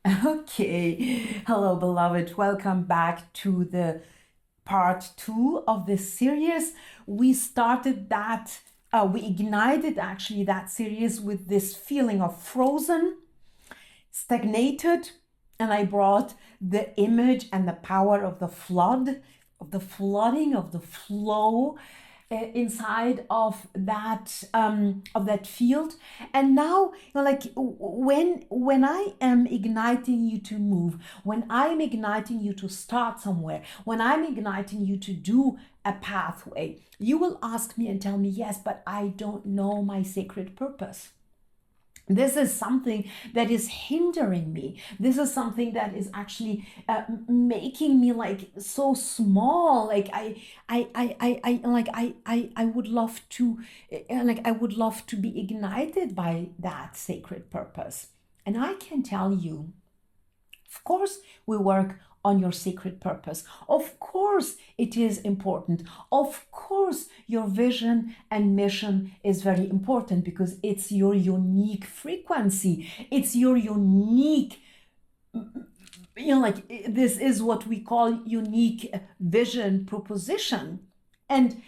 Okay, hello, beloved. Welcome back to the part two of this series. We started that, we ignited actually that series with this feeling of frozen, stagnated, and I brought the image and the power of the flood, of the flooding, of the flow inside of that field. And now, like when I am igniting you to move, when I'm igniting you to start somewhere, when I'm igniting you to do a pathway, you will ask me and tell me, yes, but I don't know my sacred purpose. This is something that is hindering me. This is something that is actually making me like so small. Like I would love to, I would love to be ignited by that sacred purpose. And I can tell you, of course, we work on your sacred purpose. Of course, it is important. Of course, your vision and mission is very important because it's your unique frequency. It's your unique, this is what we call unique vision proposition. And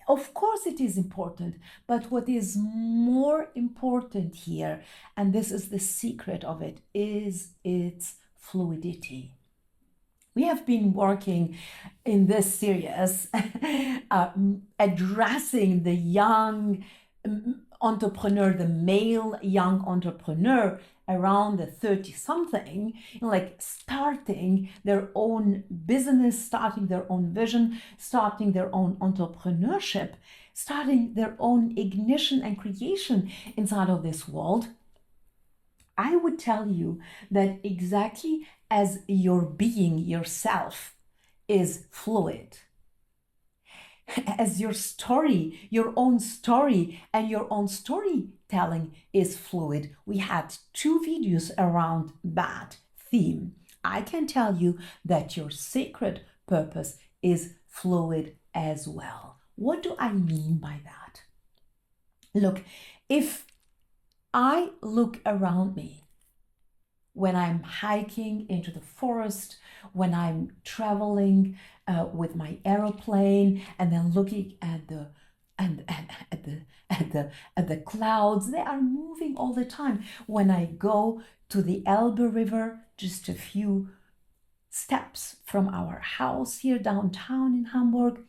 of course, it is important. But what is more important here, and this is the secret of it, is its fluidity. We have been working in this series addressing the young entrepreneur, the male young entrepreneur around the 30 something, like starting their own business, starting their own vision, starting their own entrepreneurship, starting their own ignition and creation inside of this world. I would tell you that exactly as your being, yourself, is fluid, as your story, your own story, and your own storytelling is fluid. We had 2 videos around that theme. I can tell you that your sacred purpose is fluid as well. What do I mean by that? Look, if I look around me when I'm hiking into the forest, when I'm traveling with my aeroplane, and then looking at the clouds. They are moving all the time. When I go to the Elbe River, just a few steps from our house here downtown in Hamburg,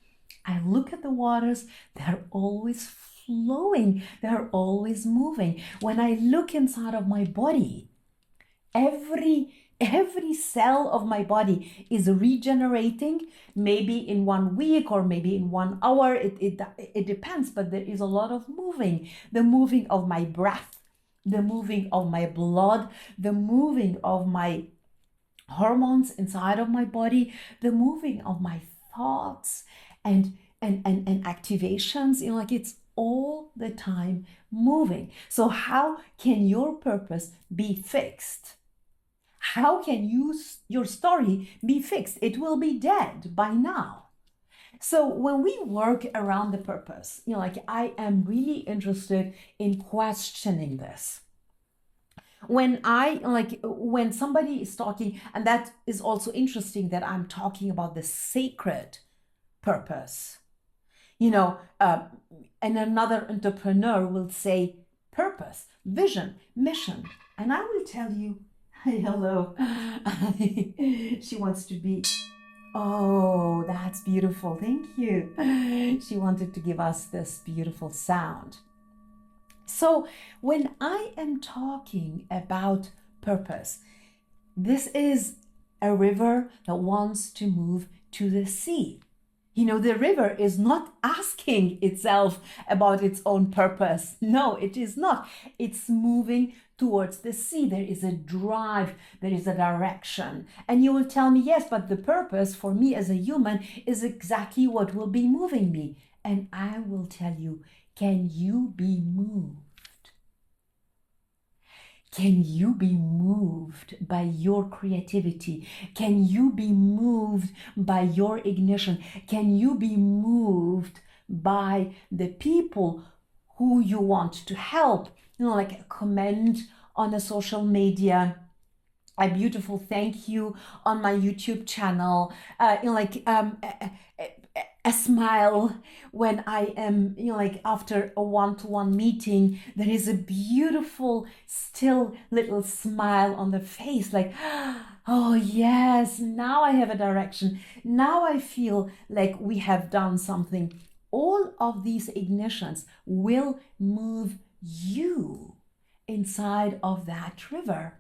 I look at the waters. They're always flowing. They're always moving. When I look inside of my body, every cell of my body is regenerating, maybe in 1 week or maybe in 1 hour. It depends, but there is a lot of moving. The moving of my breath, the moving of my blood, the moving of my hormones inside of my body, the moving of my thoughts and activations. Like it's all the time moving. So how can your purpose be fixed? How can your story be fixed? It will be dead by now. So when we work around the purpose, I am really interested in questioning this. When somebody is talking, and that is also interesting that I'm talking about the sacred purpose. And another entrepreneur will say purpose, vision, mission. And I will tell you, hello. She wants to be, oh, that's beautiful. Thank you. She wanted to give us this beautiful sound. So when I am talking about purpose, this is a river that wants to move to the sea. The river is not asking itself about its own purpose. No, it is not. It's moving towards the sea. There is a drive, there is a direction. And you will tell me, yes, but the purpose for me as a human is exactly what will be moving me. And I will tell you, can you be moved? Can you be moved by your creativity? Can you be moved by your ignition? Can you be moved by the people who you want to help? Like a comment on a social media, a beautiful thank you on my YouTube channel, like a smile when I am, like after a one-to-one meeting, there is a beautiful, still little smile on the face, like, oh yes, now I have a direction. Now I feel like we have done something. All of these ignitions will move you inside of that river.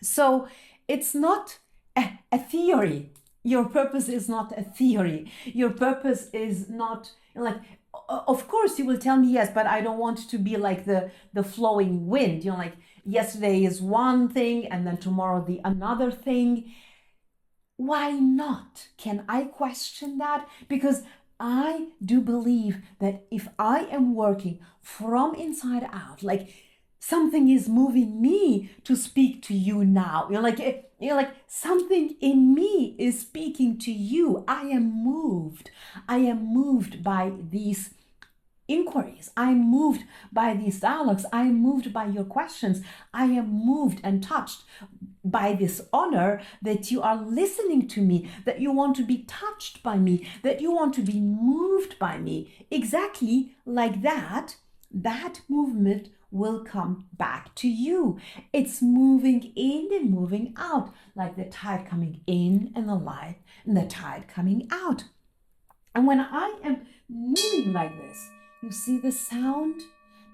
So it's not a theory. Your purpose is not a theory. Your purpose is not like, of course you will tell me, yes, but I don't want to be like the flowing wind, like yesterday is one thing and then tomorrow the another thing. Why not? Can I question that? Because I do believe that if I am working from inside out, like something is moving me to speak to you now. Like something in me is speaking to you. I am moved. I am moved by these inquiries. I'm moved by these dialogues. I am moved by your questions. I am moved and touched by this honor that you are listening to me, that you want to be touched by me, that you want to be moved by me. Exactly like that, that movement will come back to you. It's moving in and moving out, like the tide coming in and the light and the tide coming out. And when I am moving like this, you see the sound?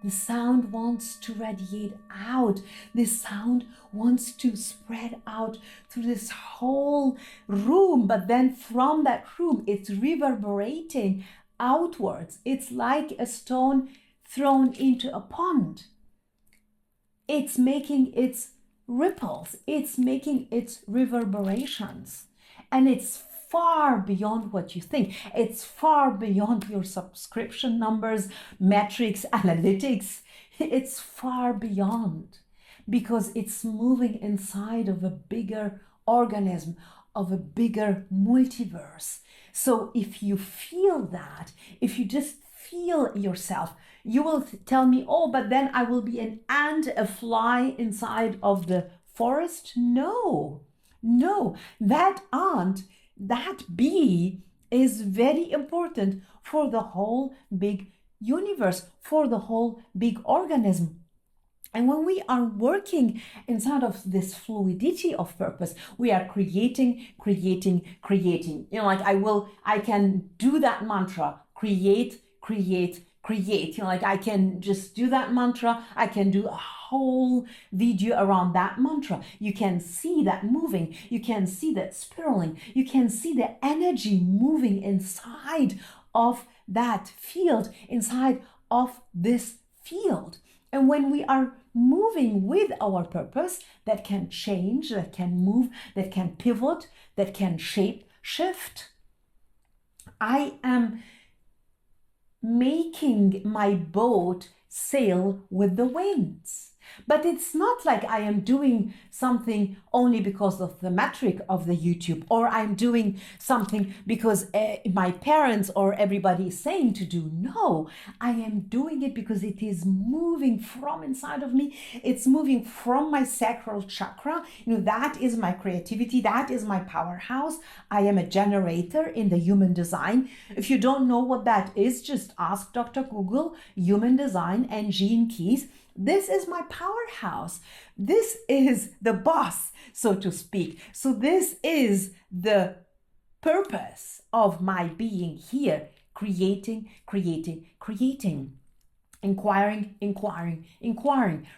The sound wants to radiate out. The sound wants to spread out through this whole room. But then from that room, it's reverberating outwards. It's like a stone thrown into a pond. It's making its ripples. It's making its reverberations. And it's far beyond what you think. It's far beyond your subscription numbers, metrics, analytics. It's far beyond, because it's moving inside of a bigger organism, of a bigger multiverse. So if you feel that, if you just feel yourself, you will tell me, oh, but then I will be an ant, a fly inside of the forest. No, that ant, that bee is very important for the whole big universe, for the whole big organism. And when we are working inside of this fluidity of purpose, we are creating. Like I can do that mantra, create. Like I can just do that mantra. I can do a whole video around that mantra. You can see that moving. You can see that spiraling. You can see the energy moving inside of that field, inside of this field. And when we are moving with our purpose, that can change, that can move, that can pivot, that can shift. I am making my boat sail with the winds. But it's not like I am doing something only because of the metric of the YouTube, or I'm doing something because my parents or everybody is saying to do. No, I am doing it because it is moving from inside of me. It's moving from my sacral chakra. That is my creativity. That is my powerhouse. I am a generator in the human design. If you don't know what that is, just ask Dr. Google, human design and Gene Keys. This is my powerhouse. This is the boss, so to speak. So this is the purpose of my being here, creating. Inquiring,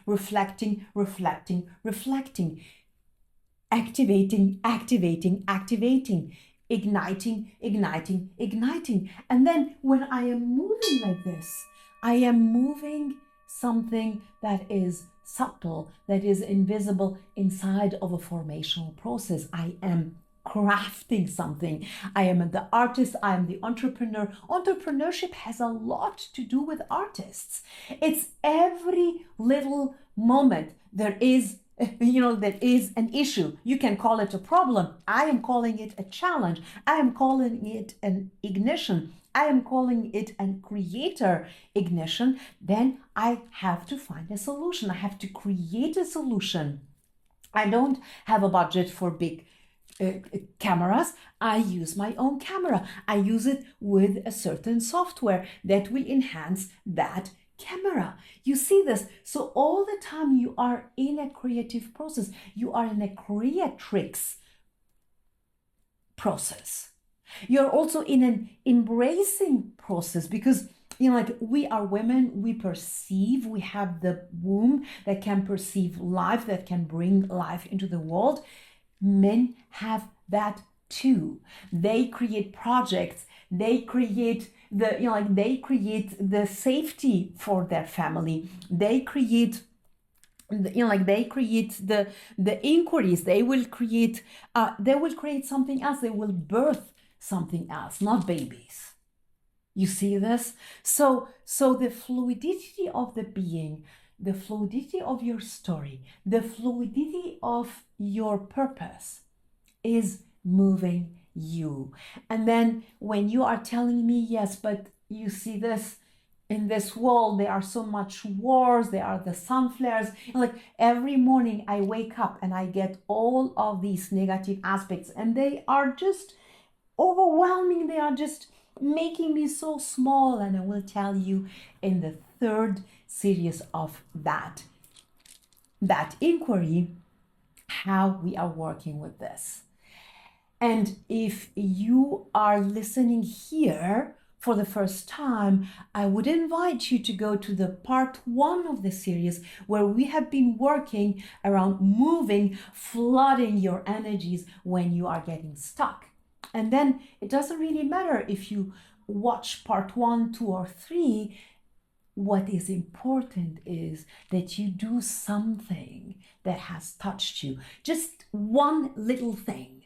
reflecting, activating, igniting. And then when I am moving like this, I am moving something that is subtle, that is invisible inside of a formational process. I am crafting something. I am the artist. I am the entrepreneur. Entrepreneurship has a lot to do with artists. It's every little moment there is an issue. You can call it a problem. I am calling it a challenge. I am calling it an ignition. I am calling it a creator ignition. Then I have to find a solution. I have to create a solution. I don't have a budget for big cameras. I use my own camera. I use it with a certain software that will enhance that camera. You see this? So all the time you are in a creative process. You are in a creatrix process. You're also in an embracing process because like we are women, we perceive, we have the womb that can perceive life, that can bring life into the world. Men have that too. They create projects, they create they create the safety for their family, they create they create the inquiries, they will create something else, they will birth something else, not babies. You see this? So the fluidity of the being, the fluidity of your story, the fluidity of your purpose is moving you. And then when you are telling me, yes, but you see this in this world, there are so much wars, there are the sun flares. Like every morning I wake up and I get all of these negative aspects, and they are just overwhelming. They are just making me so small. And I will tell you in the third series of that inquiry how we are working with this. And if you are listening here for the first time, I would invite you to go to the part 1 of the series where we have been working around moving, flooding your energies when you are getting stuck. And then it doesn't really matter if you watch part 1, 2, or 3. What is important is that you do something that has touched you. Just one little thing,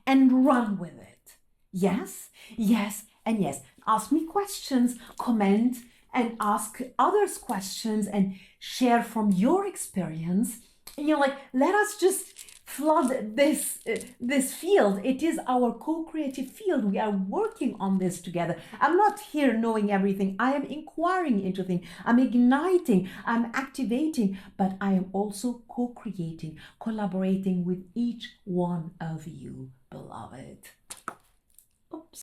and run with it. Yes, yes, and yes. Ask me questions, comment, and ask others questions, and share from your experience. Let us just flood this field. It is our co-creative field. We are working on this together. I'm not here knowing everything. I am inquiring into things. I'm igniting, I'm activating, but I am also co-creating, collaborating with each one of you, beloved. Oops.